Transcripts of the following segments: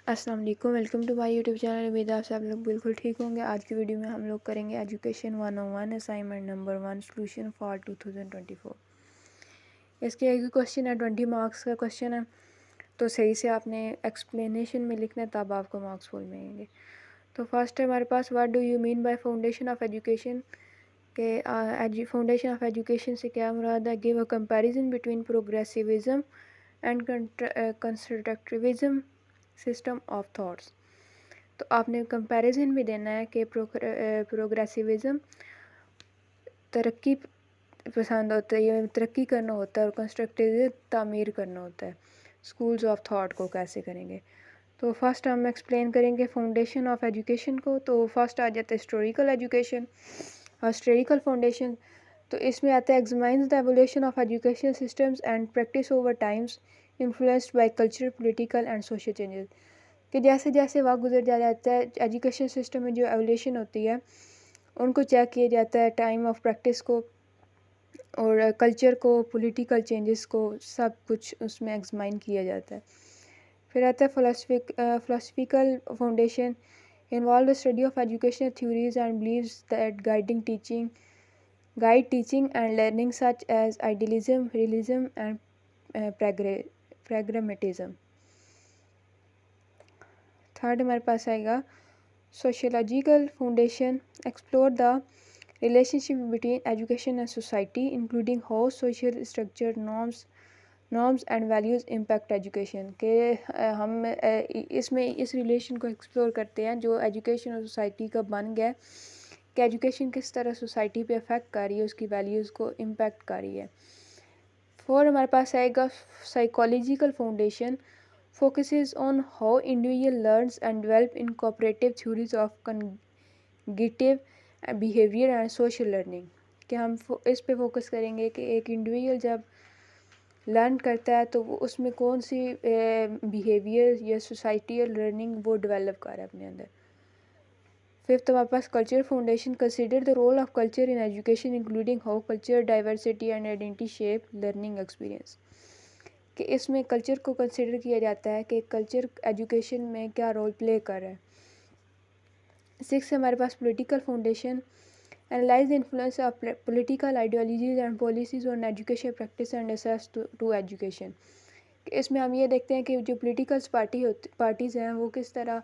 अस्सलाम वालेकुम, welcome to my YouTube channel. उम्मीद है आप लोग बिल्कुल ठीक होंगे। आज की वीडियो में हम लोग करेंगे education 101 assignment number 1 solution for 2024। इसके एक क्वेश्चन है, 20 मार्क्स का क्वेश्चन है, तो सही से आपने एक्सप्लेनेशन में लिखना है, तब आपको मार्क्स फुल मिलेंगे। तो फर्स्ट है हमारे पास, what do you mean by foundation of education के फाउंडेशन ऑफ एजुकेशन से क्या मुराद है? Give a comparison between progressivism and constructivism system of thoughts. तो आपने कंपैरिजन भी देना है कि प्रोग्रेसिविज्म तरक्की पसंद होता है, ये तरक्की करना होता है, और कंस्ट्रक्टिविज्म तामीर करना होता है। स्कूल्स ऑफ थॉट को कैसे करेंगे? तो फर्स्ट हम एक्सप्लेन करेंगे फाउंडेशन ऑफ एजुकेशन को। तो फर्स्ट आ जाता है हिस्टोरिकल एजुकेशन, हिस्टोरिकल फाउंडेशन। तो इसमें आता है examines the evolution of education systems and practice over times influenced by culture, political and social changes. कि जैसे जैसे वक्त गुजर जाता है, एजुकेशन सिस्टम में जो एवोल्यूशन होती है उनको चेक किया जाता है, टाइम ऑफ प्रैक्टिस को और कल्चर को, पॉलिटिकल चेंजेस को, सब कुछ उसमें एग्जामाइन किया जाता है। फिर आता है philosophical foundation, involve the study of educational theories and believes that guide teaching and learning such as idealism, realism and pragmatism. Third हमारे पास आएगा sociological foundation, explore the relationship between education and society including how social structure, norms and values impact education. के हम इसमें इस relation को explore करते हैं जो एजुकेशन और सोसाइटी का बन गया, कि एजुकेशन किस तरह सोसाइटी पे अफेक्ट कर रही है, उसकी वैल्यूज़ को इम्पैक्ट कर रही है। फोर हमारे पास आएगा psychological foundation, focuses on how individual learns and develop in cooperative theories of cognitive behavior and social learning। कि हम इस पे फोकस करेंगे कि एक इंडिविजुअल जब लर्न करता है तो वो उसमें कौन सी बिहेवियर या सोसाइटियल लर्निंग वो डेवलप कर रहा है अपने अंदर। फिफ्थ हमारे पास culture foundation, consider the role of culture in education including how culture diversity and identity shape learning experience. कि इसमें कल्चर को कंसिडर किया जाता है कि कल्चर एजुकेशन में क्या रोल प्ले कर रहा है। सिक्स हमारे पास political foundation, analyse the influence of political ideologies and policies on education practice and access to education. इसमें हम ये देखते हैं कि जो पॉलिटिकल पार्टीज़ हैं वो किस तरह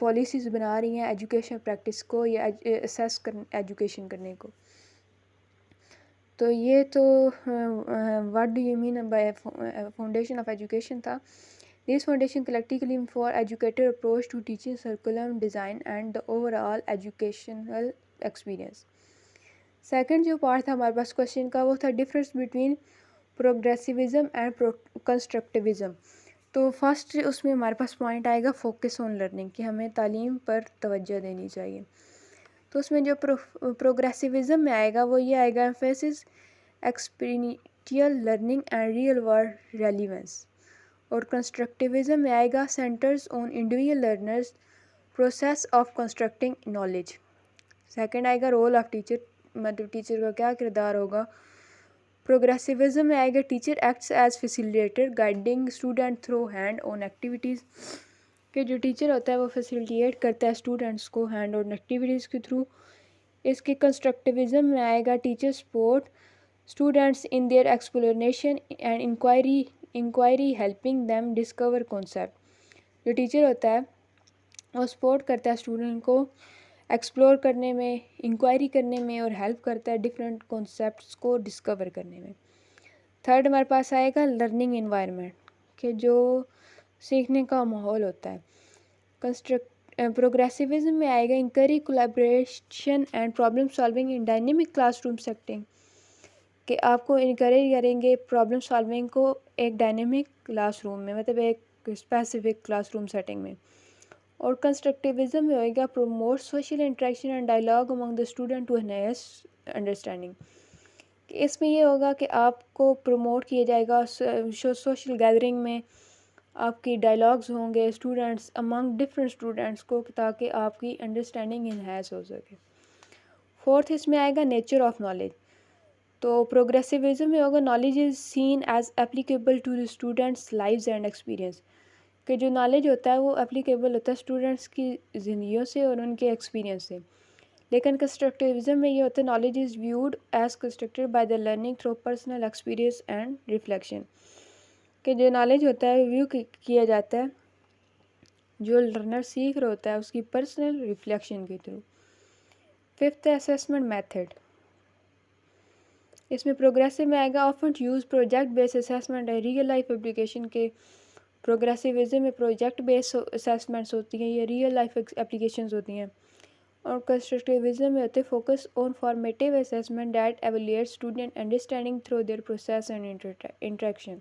पॉलिसीज़ बना रही हैं एजुकेशन प्रैक्टिस को या एसेस कर एजुकेशन करने को। तो ये तो what do you mean by foundation of education था। This foundation collectively for educated approach to teaching curriculum design and the overall educational experience. Second जो पार्ट था हमारे पास क्वेश्चन का, वो था difference between progressivism and constructivism. तो first उसमें हमारे पास पॉइंट आएगा फोकस ऑन लर्निंग, कि हमें तालीम पर तवज्जो देनी चाहिए। तो उसमें जो प्रोग्रेसिविज्म में आएगा वो ये आएगा, emphasis experiential learning and real world relevance. और कंस्ट्रक्टिविज्म में आएगा, centers on individual learners process of constructing knowledge. Second आएगा रोल ऑफ टीचर, मतलब टीचर का क्या किरदार होगा। प्रोग्रेसिविज्म में आएगा, teacher acts as facilitator guiding student through hand on activities. कि जो टीचर होता है वो फैसिलिटेट करता है स्टूडेंट्स को हैंड ऑन एक्टिविटीज़ के थ्रू। इसके कंस्ट्रक्टिविज्म में आएगा, teacher support students in their exploration and inquiry helping them discover concept. जो टीचर होता है वो सपोर्ट करता है स्टूडेंट को एक्सप्लोर करने में, इंक्वायरी करने में, और हेल्प करता है डिफरेंट कॉन्सेप्ट्स को डिस्कवर करने में। थर्ड हमारे पास आएगा लर्निंग इन्वायरमेंट, कि जो सीखने का माहौल होता है। प्रोग्रेसिविज्म में आएगा, encourage collaboration and problem solving in dynamic classroom setting. कि आपको इनकरेज करेंगे प्रॉब्लम सॉल्विंग को एक डायनेमिक क्लासरूम में, मतलब एक स्पेसिफिक क्लासरूम सेटिंग में। और कंस्ट्रक्टिविज्म में होएगा, promote social interaction and dialogue among the student to enhance understanding. इसमें ये होगा कि आपको प्रमोट किया जाएगा सोशल गैदरिंग में, आपकी डायलॉग्स होंगे स्टूडेंट्स अमंग डिफरेंट स्टूडेंट्स को, ताकि आपकी अंडरस्टैंडिंग इन्हांस हो सके। फोर्थ इसमें आएगा नेचर ऑफ नॉलेज। तो प्रोग्रेसिविज्म में होगा, knowledge is seen as applicable to the students lives and experience. कि जो नॉलेज होता है वो एप्लीकेबल होता है स्टूडेंट्स की ज़िंदगियों से और उनके एक्सपीरियंस से। लेकिन कंस्ट्रक्टिविज्म में ये होता है knowledge is viewed as constructed by the learning through personal experience and reflection, कि जो नॉलेज होता है व्यू किया जाता है जो लर्नर सीख रहा होता है उसकी पर्सनल रिफ्लेक्शन के थ्रू। फिफ्थ है असेसमेंट मेथड। इसमें प्रोग्रेसिव में आएगा often use project based assessment है रियल लाइफ एप्लीकेशन के। प्रोग्रेसिविज्म में प्रोजेक्ट बेस्ड असेसमेंट्स होती हैं, ये रियल लाइफ एप्लीकेशंस होती हैं। और कंस्ट्रक्टिविज्म में होते focus on formative assessment that evaluate student understanding through their process and interaction.